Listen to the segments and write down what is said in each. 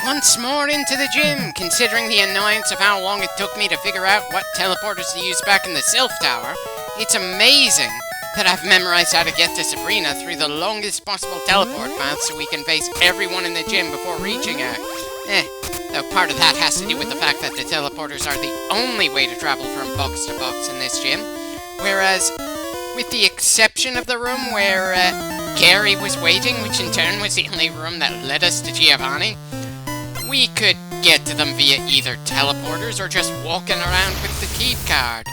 Once more into the gym, considering the annoyance of how long it took me to figure out what teleporters to use back in the Sylph Tower. It's amazing that I've memorized how to get to Sabrina through the longest possible teleport path so we can face everyone in the gym before reaching her. Though part of that has to do with the fact that the teleporters are the only way to travel from box to box in this gym. Whereas, with the exception of the room where Gary was waiting, which in turn was the only room that led us to Giovanni, we could get to them via either teleporters or just walking around with the key card.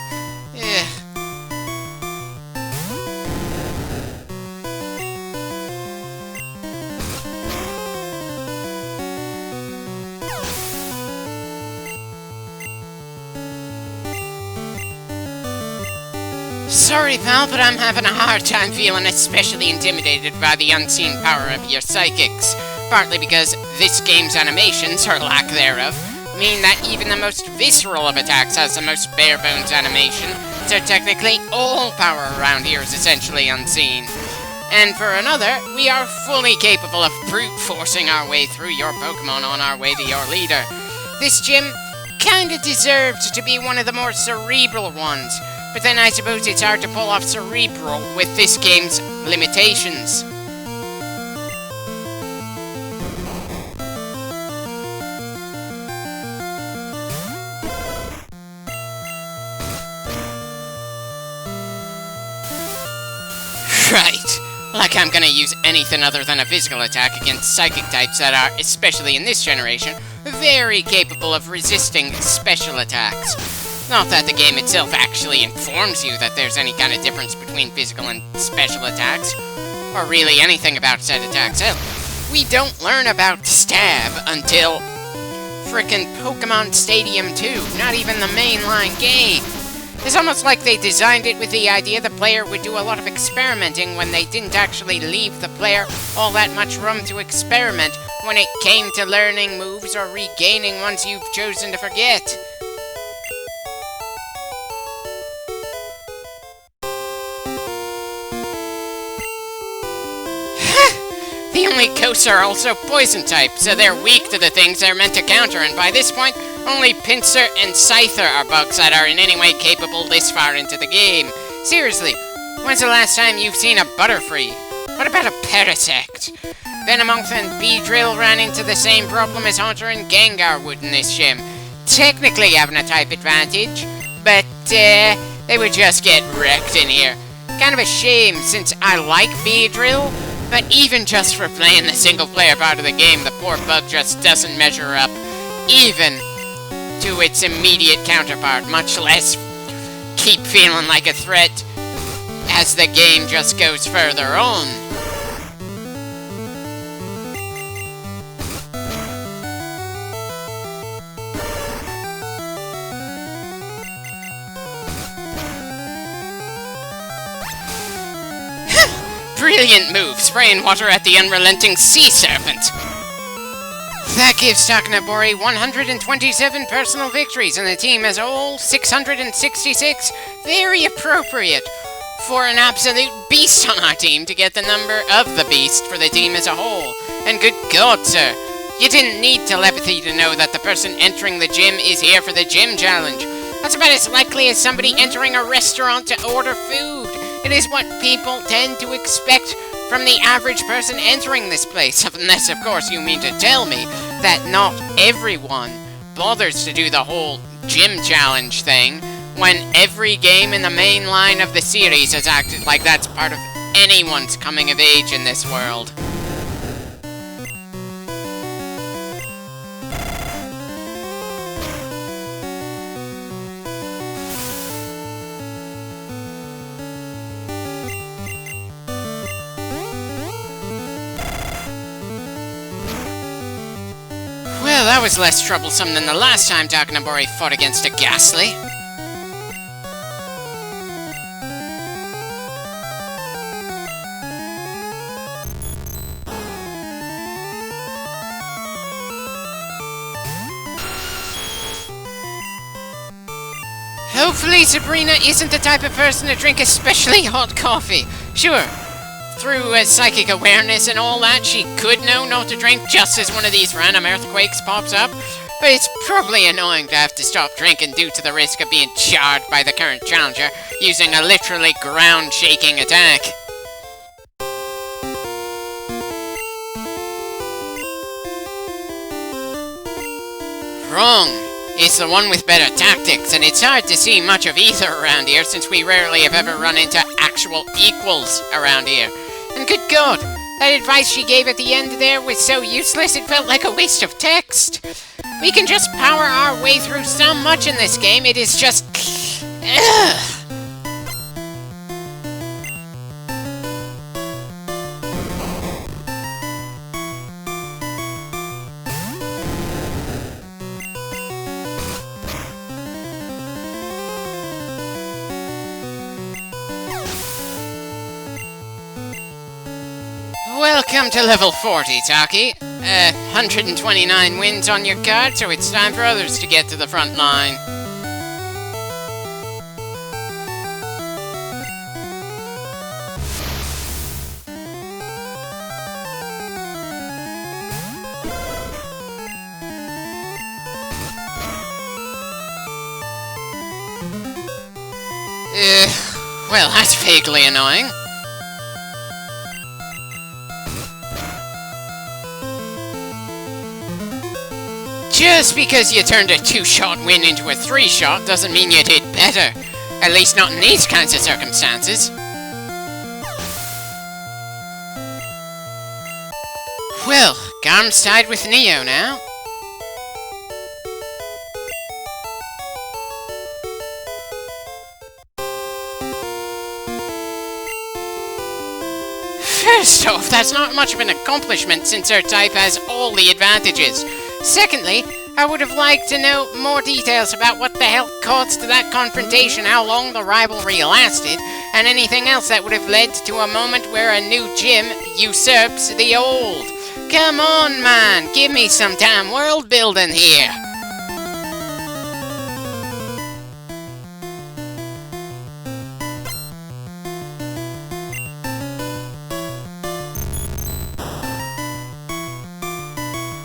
Sorry, pal, but I'm having a hard time feeling especially intimidated by the unseen power of your psychics. Partly because this game's animations, or lack thereof, mean that even the most visceral of attacks has the most bare-bones animation, so technically all power around here is essentially unseen. And for another, we are fully capable of brute-forcing our way through your Pokemon on our way to your leader. This gym kinda deserved to be one of the more cerebral ones, but then I suppose it's hard to pull off cerebral with this game's limitations. Right. Like I'm gonna use anything other than a physical attack against psychic types that are, especially in this generation, very capable of resisting special attacks. Not that the game itself actually informs you that there's any kind of difference between physical and special attacks, or really anything about said attacks. Hell, we don't learn about Stab until frickin' Pokemon Stadium 2, not even the mainline game. It's almost like they designed it with the idea the player would do a lot of experimenting when they didn't actually leave the player all that much room to experiment when it came to learning moves or regaining ones you've chosen to forget. The only ghosts are also poison type, so they're weak to the things they're meant to counter, and by this point, only Pinsir and Scyther are bugs that are in any way capable this far into the game. Seriously, when's the last time you've seen a Butterfree? What about a Parasect? Venomoth and Beedrill ran into the same problem as Haunter and Gengar would in this gym. Technically having a type advantage, but they would just get wrecked in here. Kind of a shame, since I like Beedrill, but even just for playing the single-player part of the game, the poor bug just doesn't measure up, even to its immediate counterpart, much less keep feeling like a threat as the game just goes further on. Brilliant move, spraying water at the unrelenting sea serpent. That gives Takanabori 127 personal victories, and the team as a whole 666. Very appropriate for an absolute beast on our team to get the number of the beast for the team as a whole. And good God, sir, you didn't need telepathy to know that the person entering the gym is here for the gym challenge. That's about as likely as somebody entering a restaurant to order food. It is what people tend to expect from the average person entering this place, unless, of course, you mean to tell me that not everyone bothers to do the whole gym challenge thing when every game in the main line of the series has acted like that's part of anyone's coming of age in this world. Well, that was less troublesome than the last time Takanabori fought against a Ghastly. Hopefully Sabrina isn't the type of person to drink especially hot coffee. Sure, through psychic awareness and all that, she could know not to drink just as one of these random earthquakes pops up. But it's probably annoying to have to stop drinking due to the risk of being charred by the current challenger using a literally ground-shaking attack. Wrong. It's the one with better tactics, and it's hard to see much of either around here since we rarely have ever run into actual equals around here. And good God, that advice she gave at the end there was so useless it felt like a waste of text. We can just power our way through so much in this game, it is just... Ugh. Welcome to level 40, Taki. 129 wins on your card, so it's time for others to get to the front line. Well, that's vaguely annoying. Just because you turned a 2-shot win into a 3-shot doesn't mean you did better. At least not in these kinds of circumstances. Well, Garm's tied with Neo now. First off, that's not much of an accomplishment since her type has all the advantages. Secondly, I would have liked to know more details about what the hell caused that confrontation, how long the rivalry lasted, and anything else that would have led to a moment where a new gym usurps the old. Come on, man, give me some damn world building here.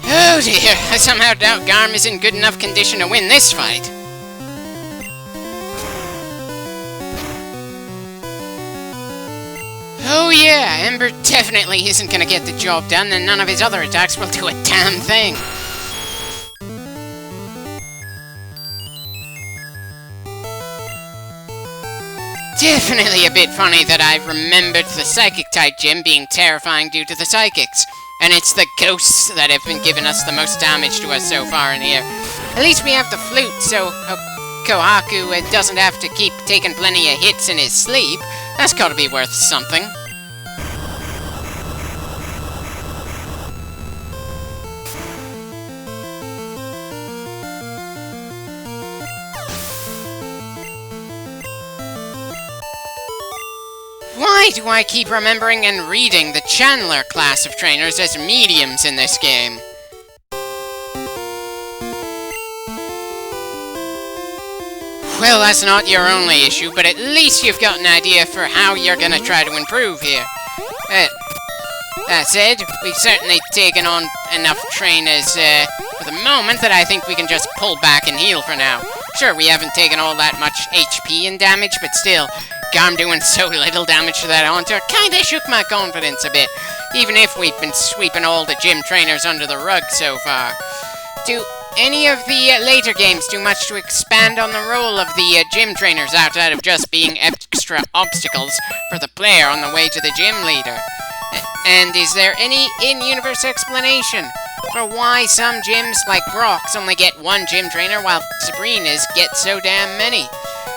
Oh dear, I somehow doubt Garm is in good enough condition to win this fight. Oh yeah, Ember definitely isn't gonna get the job done, and none of his other attacks will do a damn thing. Definitely a bit funny that I remembered the Psychic-type gym being terrifying due to the Psychics. And it's the ghosts that have been giving us the most damage to us so far in here. At least we have the flute, so Kohaku doesn't have to keep taking plenty of hits in his sleep. That's gotta be worth something. Why do I keep remembering and reading the Chandler class of trainers as mediums in this game? Well, that's not your only issue, but at least you've got an idea for how you're gonna try to improve here. That said, we've certainly taken on enough trainers for the moment that I think we can just pull back and heal for now. Sure, we haven't taken all that much HP and damage, but still, Garm doing so little damage to that Haunter kinda shook my confidence a bit, even if we've been sweeping all the gym trainers under the rug so far. Do any of the later games do much to expand on the role of the gym trainers outside of just being extra obstacles for the player on the way to the gym leader? And is there any in-universe explanation for why some gyms like Brock's only get one gym trainer while Sabrina's get so damn many?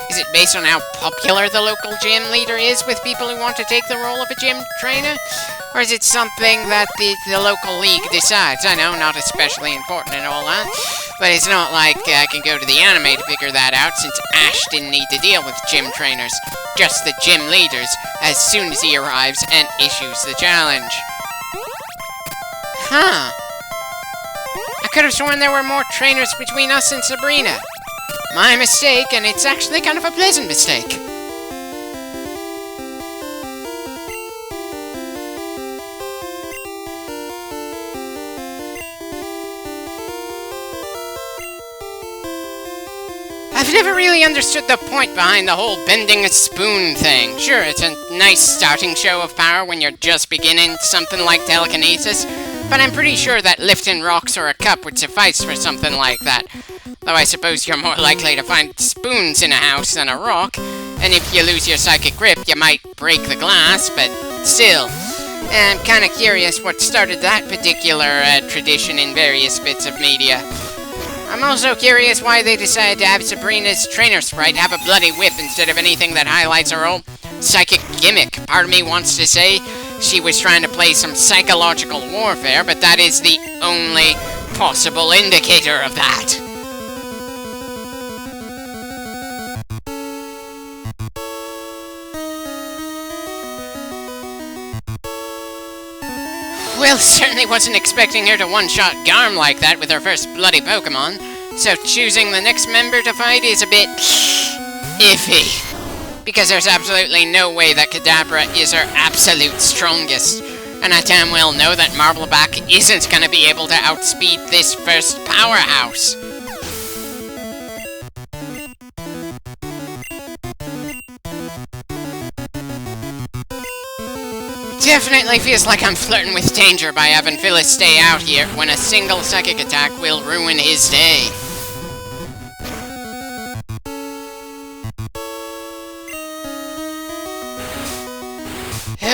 Is it based on how popular the local gym leader is with people who want to take the role of a gym trainer? Or is it something that the local league decides? I know, not especially important and all that, but it's not like I can go to the anime to figure that out since Ash didn't need to deal with gym trainers, just the gym leaders, as soon as he arrives and issues the challenge. Huh. I could have sworn there were more trainers between us and Sabrina. My mistake, and it's actually kind of a pleasant mistake. I've never really understood the point behind the whole bending a spoon thing. Sure, it's a nice starting show of power when you're just beginning something like telekinesis, but I'm pretty sure that lifting rocks or a cup would suffice for something like that. Though I suppose you're more likely to find spoons in a house than a rock, and if you lose your psychic grip, you might break the glass, but still. I'm kinda curious what started that particular tradition in various bits of media. I'm also curious why they decided to have Sabrina's trainer sprite have a bloody whip instead of anything that highlights her own psychic gimmick. Part of me wants to say she was trying to play some psychological warfare, but that is the only possible indicator of that. Well, certainly wasn't expecting her to one-shot Garm like that with her first bloody Pokemon, so choosing the next member to fight is a bit iffy. Because there's absolutely no way that Kadabra is her absolute strongest, and I damn well know that Marbleback isn't gonna be able to outspeed this first powerhouse. Definitely feels like I'm flirting with danger by having Phyllis stay out here when a single psychic attack will ruin his day.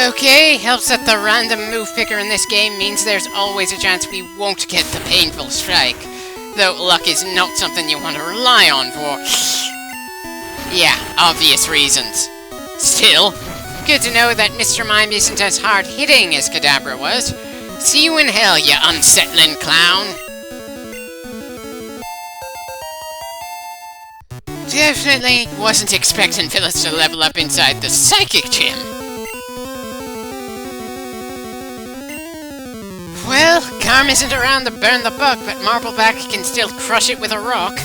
Okay, helps that the random move picker in this game means there's always a chance we won't get the painful strike. Though luck is not something you want to rely on for, yeah, obvious reasons. Still, good to know that Mr. Mime isn't as hard-hitting as Kadabra was. See you in hell, you unsettling clown. Definitely wasn't expecting Phyllis to level up inside the Psychic Gym. Well, Garm isn't around to burn the buck, but Marbleback can still crush it with a rock.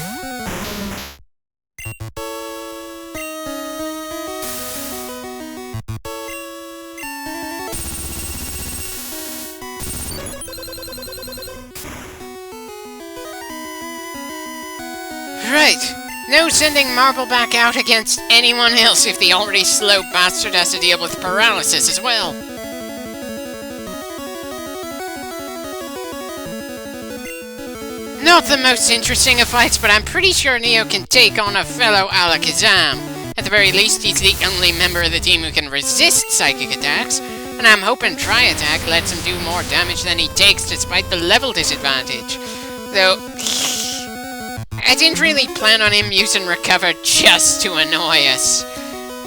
Right. No sending Marbleback out against anyone else if the already slow bastard has to deal with paralysis as well. Not the most interesting of fights, but I'm pretty sure Neo can take on a fellow Alakazam. At the very least, he's the only member of the team who can resist psychic attacks, and I'm hoping Tri-Attack lets him do more damage than he takes despite the level disadvantage. Though, I didn't really plan on him using Recover just to annoy us.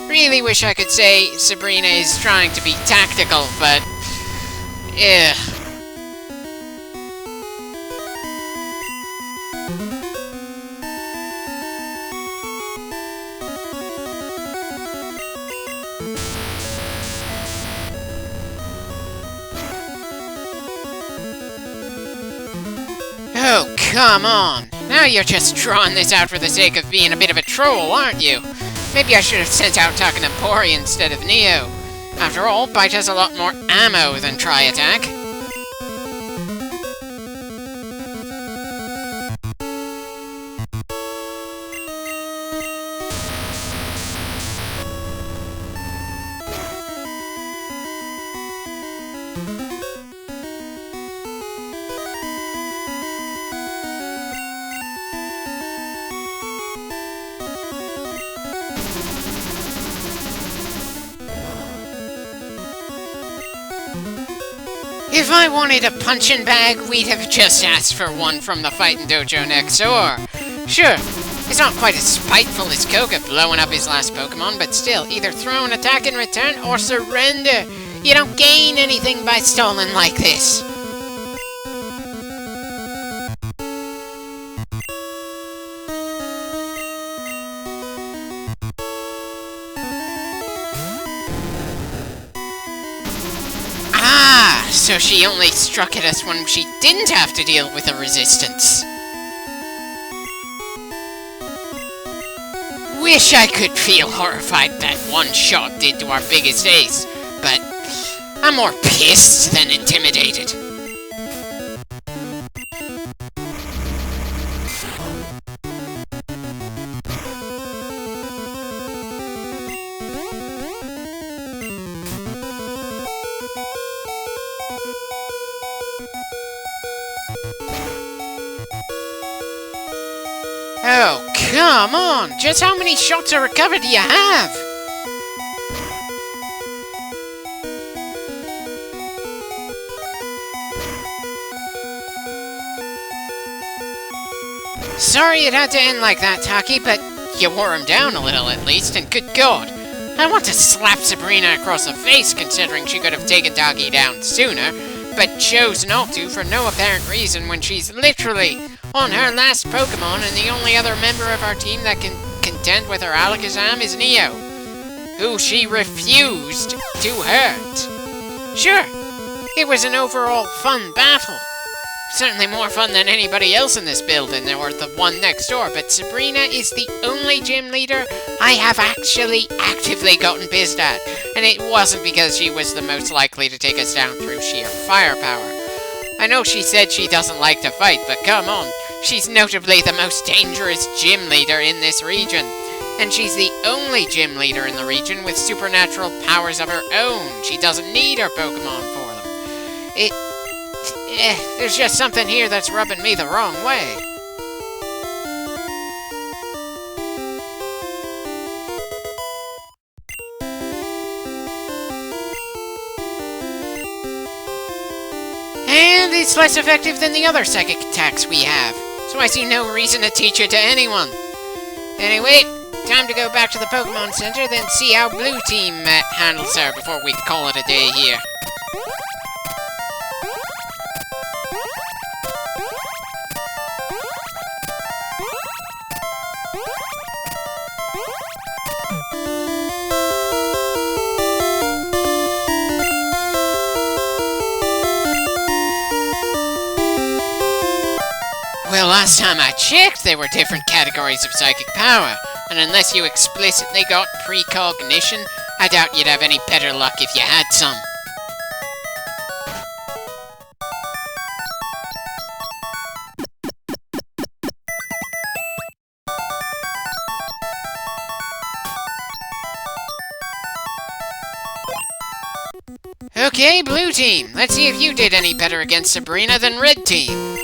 Really wish I could say Sabrina is trying to be tactical, but oh, come on! Now you're just drawing this out for the sake of being a bit of a troll, aren't you? Maybe I should have sent out Takanabori instead of Neo. After all, Bite has a lot more ammo than Tri-Attack. If I wanted a punching bag, we'd have just asked for one from the Fighting Dojo next door. Sure, it's not quite as spiteful as Koga blowing up his last Pokemon, but still, either throw an attack in return or surrender. You don't gain anything by stalling like this. So she only struck at us when she didn't have to deal with a resistance. Wish I could feel horrified that one shot did to our biggest ace, but I'm more pissed than intimidated. Oh, come on! Just how many shots of recover do you have? Sorry it had to end like that, Taki, but you wore him down a little at least, and good God. I want to slap Sabrina across the face, considering she could have taken Taki down sooner, but chose not to for no apparent reason when she's literally on her last Pokemon, and the only other member of our team that can contend with her Alakazam is Neo, who she refused to hurt. Sure, it was an overall fun battle. Certainly more fun than anybody else in this building or the one next door, but Sabrina is the only gym leader I have actually actively gotten pissed at, and it wasn't because she was the most likely to take us down through sheer firepower. I know she said she doesn't like to fight, but come on, she's notably the most dangerous gym leader in this region, and she's the only gym leader in the region with supernatural powers of her own. She doesn't need her Pokemon for them. There's just something here that's rubbing me the wrong way. And it's less effective than the other psychic attacks we have, so I see no reason to teach it to anyone. Anyway, time to go back to the Pokemon Center, then see how Blue Team handles her before we call it a day here. Well, last time I checked, there were different categories of psychic power, and unless you explicitly got precognition, I doubt you'd have any better luck if you had some. Okay, Blue Team, let's see if you did any better against Sabrina than Red Team.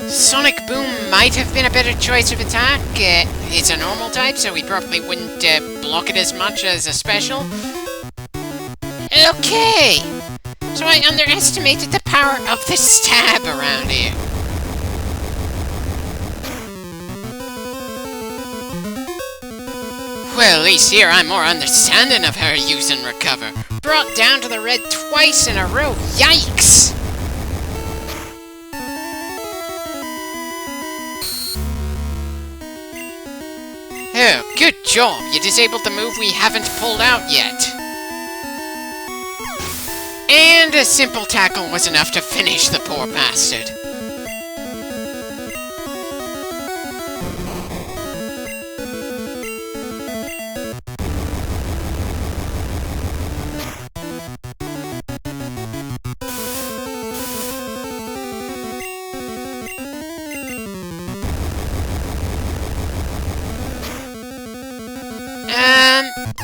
Sonic Boom might have been a better choice of attack. It's a normal type, so we probably wouldn't block it as much as a special. Okay! So I underestimated the power of the stab around here. Well, at least here I'm more understanding of her use and recover. Brought down to the red twice in a row. Yikes! Oh, good job! You disabled the move we haven't pulled out yet. And a simple tackle was enough to finish the poor bastard.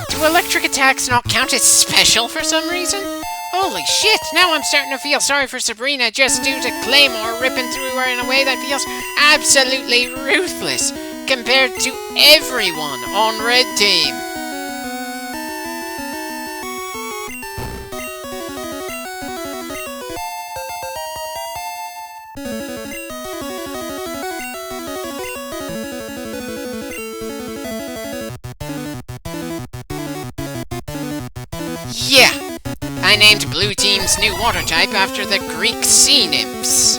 Do electric attacks not count as special for some reason? Holy shit, now I'm starting to feel sorry for Sabrina just due to Claymore ripping through her in a way that feels absolutely ruthless compared to everyone on Red Team. Yeah, I named Blue Team's new water type after the Greek sea nymphs.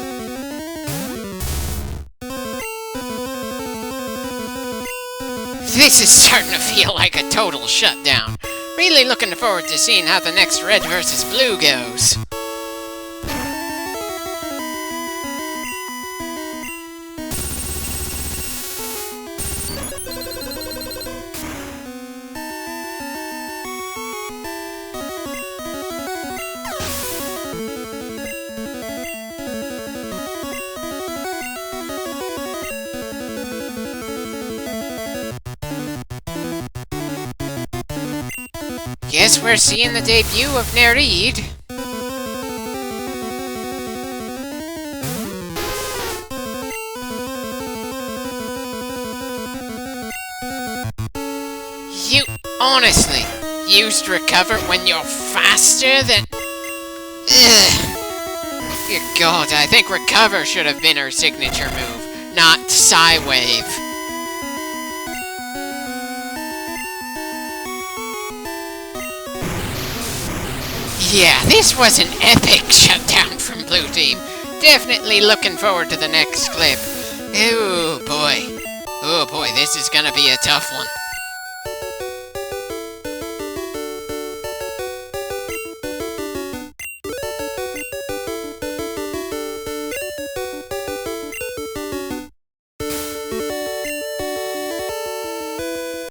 This is starting to feel like a total shutdown. Really looking forward to seeing how the next Red versus Blue goes. Guess we're seeing the debut of Nereid. You honestly used Recover when you're faster than... Ugh. Dear God, I think Recover should have been her signature move, not Psywave. Yeah, this was an epic shutdown from Blue Team. Definitely looking forward to the next clip. Oh boy, this is gonna be a tough one.